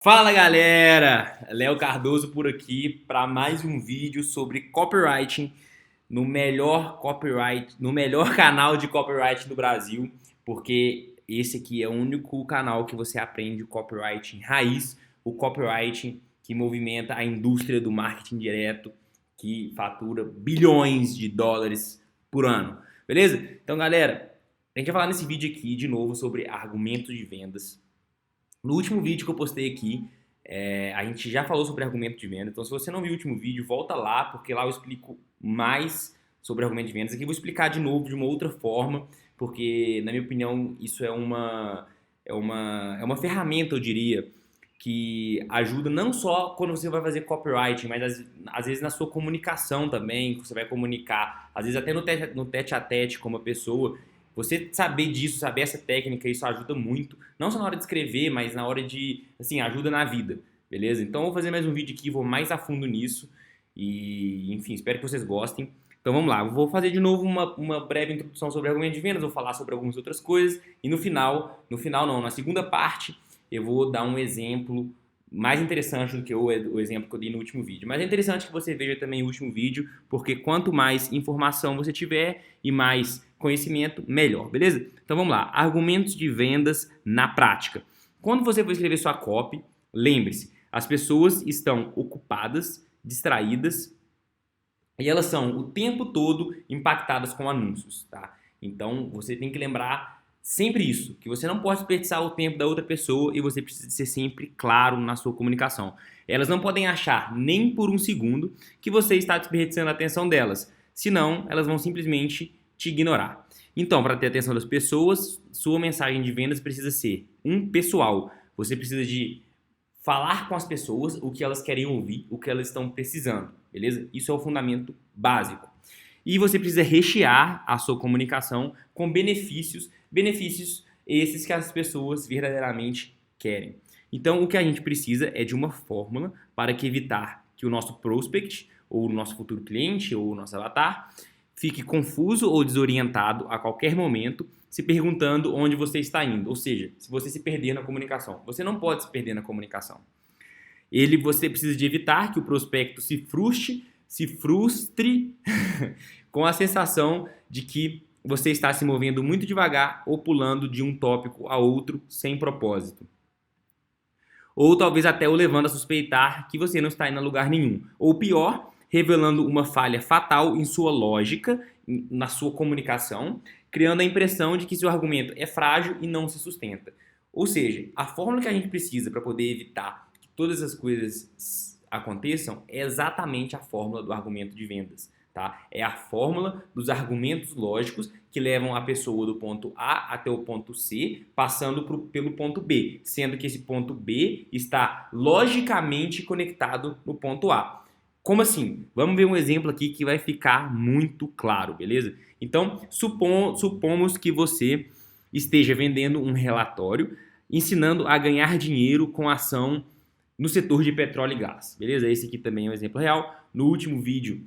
Fala galera, Léo Cardoso por aqui para mais um vídeo sobre copywriting no melhor canal de copywriting do Brasil, porque esse aqui é o único canal que você aprende copywriting raiz, o copywriting que movimenta a indústria do marketing direto, que fatura bilhões de dólares por ano. Beleza? Então, galera, a gente vai falar nesse vídeo aqui de novo sobre argumentos de vendas. No último vídeo que eu postei aqui, a gente já falou sobre argumento de venda. Então, se você não viu o último vídeo, volta lá, porque lá eu explico mais sobre argumento de vendas. Aqui eu vou explicar de novo de uma outra forma, porque, na minha opinião, isso é uma ferramenta, eu diria, que ajuda não só quando você vai fazer copywriting, mas às vezes na sua comunicação também, que você vai comunicar, às vezes até no tete a tete com uma pessoa. Você saber disso, saber essa técnica, isso ajuda muito, não só na hora de escrever, mas na hora de, assim, ajuda na vida, beleza? Então eu vou fazer mais um vídeo aqui, vou mais a fundo nisso e, enfim, espero que vocês gostem. Então vamos lá, eu vou fazer de novo uma breve introdução sobre argumento de vendas, vou falar sobre algumas outras coisas e no final não, na segunda parte, eu vou dar um exemplo mais interessante do que o exemplo que eu dei no último vídeo. Mas é interessante que você veja também o último vídeo, porque quanto mais informação você tiver e mais conhecimento, melhor, beleza? Então vamos lá, argumentos de vendas na prática. Quando você for escrever sua copy, lembre-se, as pessoas estão ocupadas, distraídas e elas são o tempo todo impactadas com anúncios, tá? Então você tem que lembrar sempre isso, que você não pode desperdiçar o tempo da outra pessoa e você precisa ser sempre claro na sua comunicação. Elas não podem achar nem por um segundo que você está desperdiçando a atenção delas, senão elas vão simplesmente te ignorar. Então, para ter a atenção das pessoas, sua mensagem de vendas precisa ser pessoal. Você precisa de falar com as pessoas o que elas querem ouvir, o que elas estão precisando, beleza? Isso é o fundamento básico. E você precisa rechear a sua comunicação com benefícios esses que as pessoas verdadeiramente querem. Então, o que a gente precisa é de uma fórmula para evitar que o nosso prospect, ou o nosso futuro cliente, ou o nosso avatar, fique confuso ou desorientado a qualquer momento, se perguntando onde você está indo. Ou seja, se você se perder na comunicação. Você não pode se perder na comunicação. Você precisa de evitar que o prospecto se frustre com a sensação de que você está se movendo muito devagar ou pulando de um tópico a outro sem propósito. Ou talvez até o levando a suspeitar que você não está indo a lugar nenhum. Ou pior, revelando uma falha fatal em sua lógica, na sua comunicação, criando a impressão de que seu argumento é frágil e não se sustenta. Ou seja, a fórmula que a gente precisa para poder evitar que todas as coisas aconteçam é exatamente a fórmula do argumento de vendas. Tá? É a fórmula dos argumentos lógicos que levam a pessoa do ponto A até o ponto C, passando pelo ponto B, sendo que esse ponto B está logicamente conectado no ponto A. Como assim? Vamos ver um exemplo aqui que vai ficar muito claro, beleza? Então, supomos que você esteja vendendo um relatório ensinando a ganhar dinheiro com ação no setor de petróleo e gás, beleza? Esse aqui também é um exemplo real. No último vídeo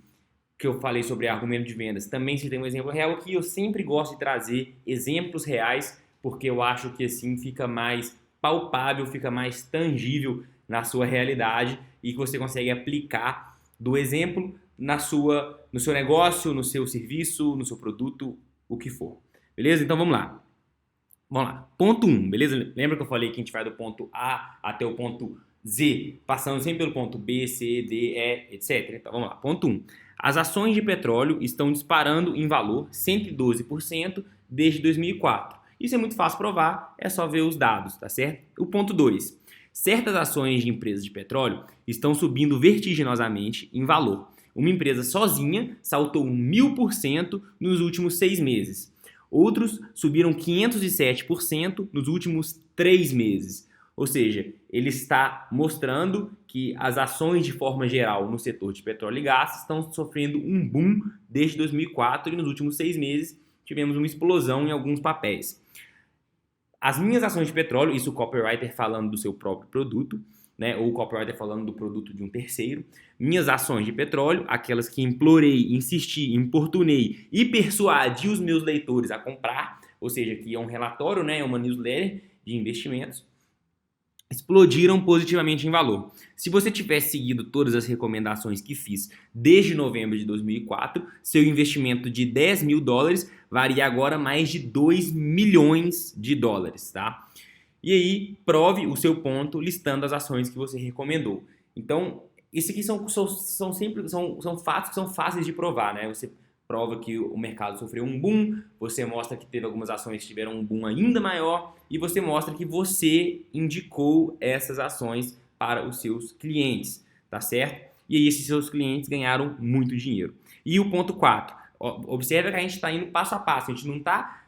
que eu falei sobre argumento de vendas, também se tem um exemplo real aqui. Eu sempre gosto de trazer exemplos reais, porque eu acho que assim fica mais palpável, fica mais tangível na sua realidade e que você consegue aplicar do exemplo no seu negócio, no seu serviço, no seu produto, o que for. Beleza? Então vamos lá. Vamos lá. Ponto 1, beleza? Lembra que eu falei que a gente vai do ponto A até o ponto Z, passando sempre pelo ponto B, C, D, E, etc. Então vamos lá. Ponto 1. As ações de petróleo estão disparando em valor 112% desde 2004. Isso é muito fácil provar, é só ver os dados, tá certo? O ponto 2. Certas ações de empresas de petróleo estão subindo vertiginosamente em valor. Uma empresa sozinha saltou 1000% nos últimos 6 meses. Outros subiram 507% nos últimos 3 meses. Ou seja, ele está mostrando que as ações de forma geral no setor de petróleo e gás estão sofrendo um boom desde 2004 e nos últimos 6 meses tivemos uma explosão em alguns papéis. As minhas ações de petróleo, isso o copywriter falando do seu próprio produto, né, ou o copywriter falando do produto de um terceiro. Minhas ações de petróleo, aquelas que implorei, insisti, importunei e persuadi os meus leitores a comprar, ou seja, que é um relatório, né, é uma newsletter de investimentos. explodiram positivamente em valor. Se você tivesse seguido todas as recomendações que fiz desde novembro de 2004, seu investimento de 10 mil dólares varia agora mais de 2 milhões de dólares, tá? E aí, prove o seu ponto listando as ações que você recomendou. Então, isso aqui são fatos que são fáceis de provar, né? Você prova que o mercado sofreu um boom, você mostra que teve algumas ações que tiveram um boom ainda maior e você mostra que você indicou essas ações para os seus clientes, tá certo? E aí esses seus clientes ganharam muito dinheiro. E o ponto 4, observa que a gente está indo passo a passo, a gente não está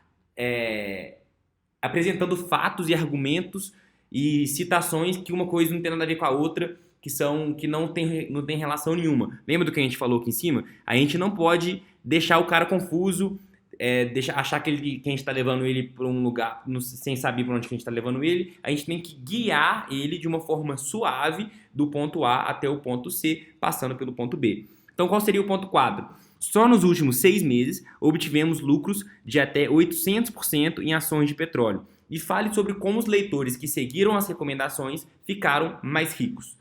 apresentando fatos e argumentos e citações que uma coisa não tem nada a ver com a outra, que não tem relação nenhuma. Lembra do que a gente falou aqui em cima? A gente não pode deixar o cara confuso, achar que a gente está levando ele para um lugar sem saber para onde que a gente está levando ele. A gente tem que guiar ele de uma forma suave do ponto A até o ponto C, passando pelo ponto B. Então, qual seria o ponto 4? Só nos últimos 6 meses obtivemos lucros de até 800% em ações de petróleo. E fale sobre como os leitores que seguiram as recomendações ficaram mais ricos.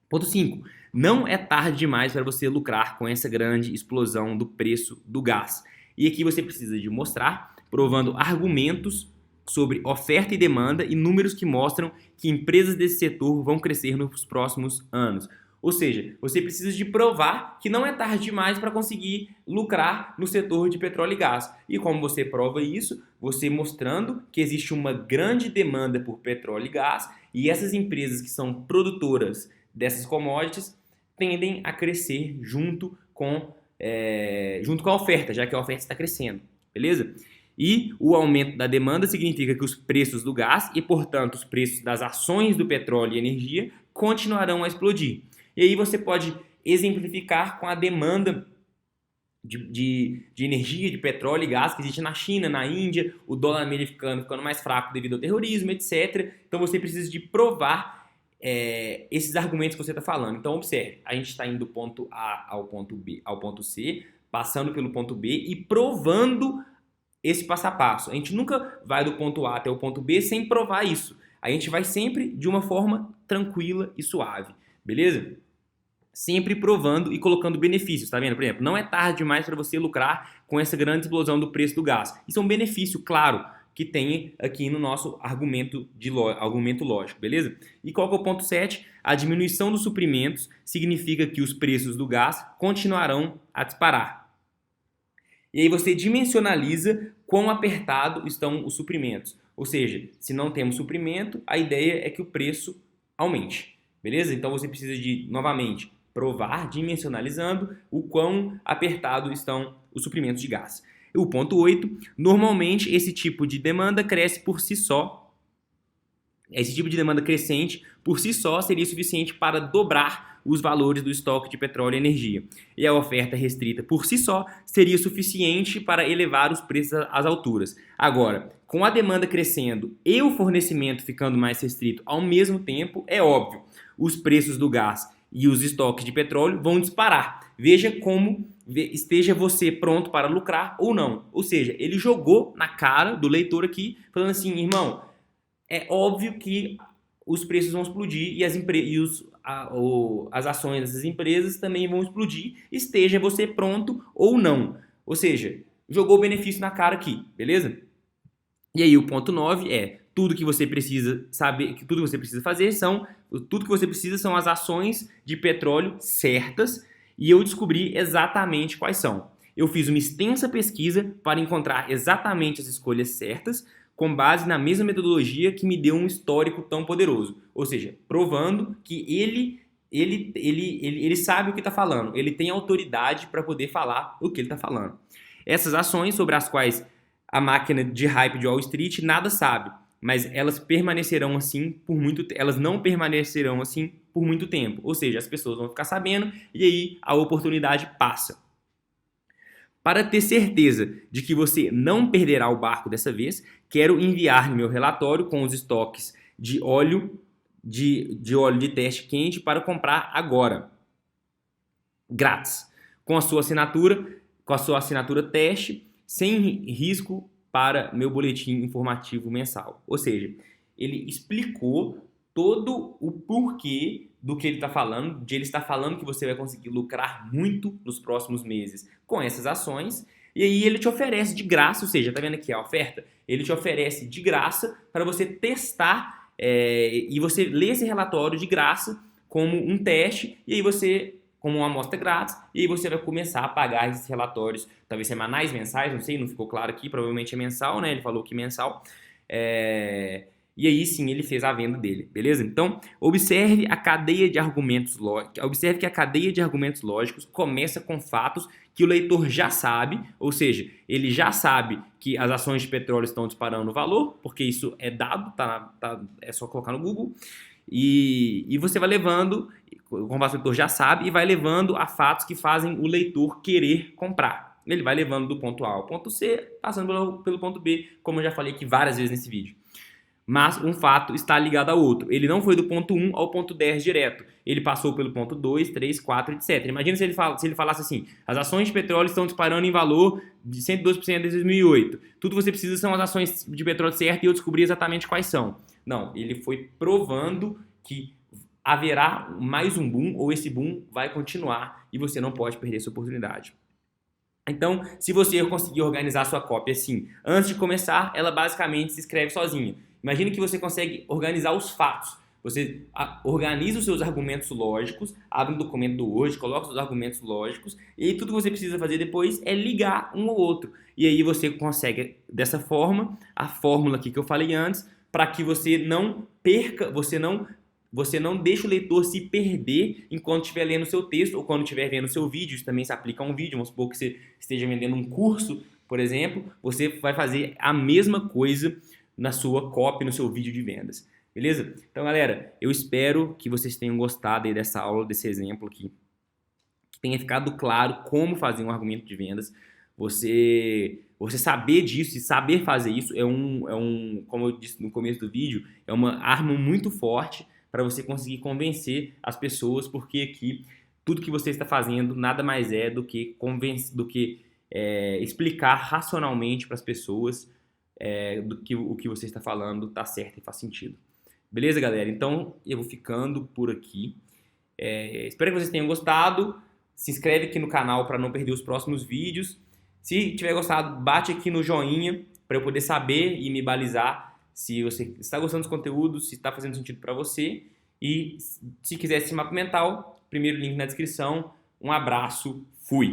Ponto 5. Não é tarde demais para você lucrar com essa grande explosão do preço do gás. E aqui você precisa de mostrar, provando argumentos sobre oferta e demanda e números que mostram que empresas desse setor vão crescer nos próximos anos. Ou seja, você precisa de provar que não é tarde demais para conseguir lucrar no setor de petróleo e gás. E como você prova isso? Você mostrando que existe uma grande demanda por petróleo e gás e essas empresas que são produtoras dessas commodities tendem a crescer junto com a oferta, já que a oferta está crescendo, beleza? E o aumento da demanda significa que os preços do gás e, portanto, os preços das ações do petróleo e energia continuarão a explodir. E aí você pode exemplificar com a demanda de energia, de petróleo e gás que existe na China, na Índia, o dólar americano ficando mais fraco devido ao terrorismo, etc. Então você precisa de provar esses argumentos que você está falando. Então observe, a gente está indo do ponto A ao ponto B, ao ponto C, passando pelo ponto B e provando esse passo a passo. A gente nunca vai do ponto A até o ponto B sem provar isso. A gente vai sempre de uma forma tranquila e suave, beleza? Sempre provando e colocando benefícios, tá vendo? Por exemplo, não é tarde demais para você lucrar com essa grande explosão do preço do gás. Isso é um benefício, claro, que tem aqui no nosso argumento lógico, beleza? E qual que é o ponto 7? A diminuição dos suprimentos significa que os preços do gás continuarão a disparar. E aí você dimensionaliza quão apertado estão os suprimentos. Ou seja, se não temos suprimento, a ideia é que o preço aumente, beleza? Então você precisa de, novamente, provar, dimensionalizando o quão apertado estão os suprimentos de gás. O ponto 8, normalmente esse tipo de demanda cresce por si só. Esse tipo de demanda crescente por si só seria suficiente para dobrar os valores do estoque de petróleo e energia. E a oferta restrita por si só seria suficiente para elevar os preços às alturas. Agora, com a demanda crescendo e o fornecimento ficando mais restrito ao mesmo tempo, é óbvio, os preços do gás e os estoques de petróleo vão disparar. Veja como esteja você pronto para lucrar ou não. Ou seja, ele jogou na cara do leitor aqui, falando assim, irmão, é óbvio que os preços vão explodir e as ações dessas empresas também vão explodir, esteja você pronto ou não. Ou seja, jogou o benefício na cara aqui, beleza? E aí o ponto 9 é tudo que você precisa saber, tudo que você precisa fazer tudo que você precisa são as ações de petróleo certas e eu descobri exatamente quais são. Eu fiz uma extensa pesquisa para encontrar exatamente as escolhas certas com base na mesma metodologia que me deu um histórico tão poderoso. Ou seja, provando que ele sabe o que está falando, ele tem autoridade para poder falar o que ele está falando. Essas ações sobre as quais a máquina de hype de Wall Street nada sabe, mas elas permanecerão assim elas não permanecerão assim por muito tempo. Ou seja, as pessoas vão ficar sabendo e aí a oportunidade passa. Para ter certeza de que você não perderá o barco dessa vez, quero enviar meu relatório com os estoques de óleo de teste quente para comprar agora. Grátis. Com a sua assinatura teste, sem risco para meu boletim informativo mensal. Ou seja, ele explicou todo o porquê do que ele está falando, de ele estar falando que você vai conseguir lucrar muito nos próximos meses com essas ações. E aí ele te oferece de graça, ou seja, tá vendo aqui a oferta? Ele te oferece de graça para você testar e você ler esse relatório de graça como um teste, e aí você, como uma amostra grátis, e aí você vai começar a pagar esses relatórios, talvez semanais, mensais, não sei, não ficou claro aqui, provavelmente é mensal, né? Ele falou que mensal. E aí sim ele fez a venda dele, beleza? Então, observe a cadeia de argumentos lógicos. Observe que a cadeia de argumentos lógicos começa com fatos que o leitor já sabe, ou seja, ele já sabe que as ações de petróleo estão disparando o valor, porque isso é dado, é só colocar no Google. E você vai levando, como o leitor já sabe, e vai levando a fatos que fazem o leitor querer comprar. Ele vai levando do ponto A ao ponto C, passando pelo ponto B, como eu já falei aqui várias vezes nesse vídeo. Mas um fato está ligado ao outro. Ele não foi do ponto 1 ao ponto 10 direto. Ele passou pelo ponto 2, 3, 4, etc. Imagina se ele falasse assim: as ações de petróleo estão disparando em valor de 112% desde 2008. Tudo que você precisa são as ações de petróleo certas e eu descobri exatamente quais são. Não, ele foi provando que haverá mais um boom, ou esse boom vai continuar e você não pode perder essa oportunidade. Então, se você conseguir organizar a sua cópia assim, antes de começar, ela basicamente se escreve sozinha. Imagine que você consegue organizar os fatos. Você organiza os seus argumentos lógicos, abre um documento do Word, coloca os seus argumentos lógicos, e aí tudo que você precisa fazer depois é ligar um ao outro. E aí você consegue, dessa forma, a fórmula aqui que eu falei antes, para que você não perca, você não deixa o leitor se perder enquanto estiver lendo o seu texto ou quando estiver vendo o seu vídeo. Isso também se aplica a um vídeo. Vamos supor que você esteja vendendo um curso, por exemplo, você vai fazer a mesma coisa na sua copy, no seu vídeo de vendas. Beleza? Então, galera, eu espero que vocês tenham gostado aí dessa aula, desse exemplo aqui. Que tenha ficado claro como fazer um argumento de vendas. Você saber disso e saber fazer isso como eu disse no começo do vídeo, é uma arma muito forte para você conseguir convencer as pessoas, porque aqui tudo que você está fazendo nada mais é do que explicar racionalmente para as pessoas o que você está falando está certo e faz sentido. Beleza, galera? Então, eu vou ficando por aqui. Espero que vocês tenham gostado. Se inscreve aqui no canal para não perder os próximos vídeos. Se tiver gostado, bate aqui no joinha para eu poder saber e me balizar se você está gostando dos conteúdos, se está fazendo sentido para você. E se quiser esse mapa mental, primeiro link na descrição. Um abraço, fui!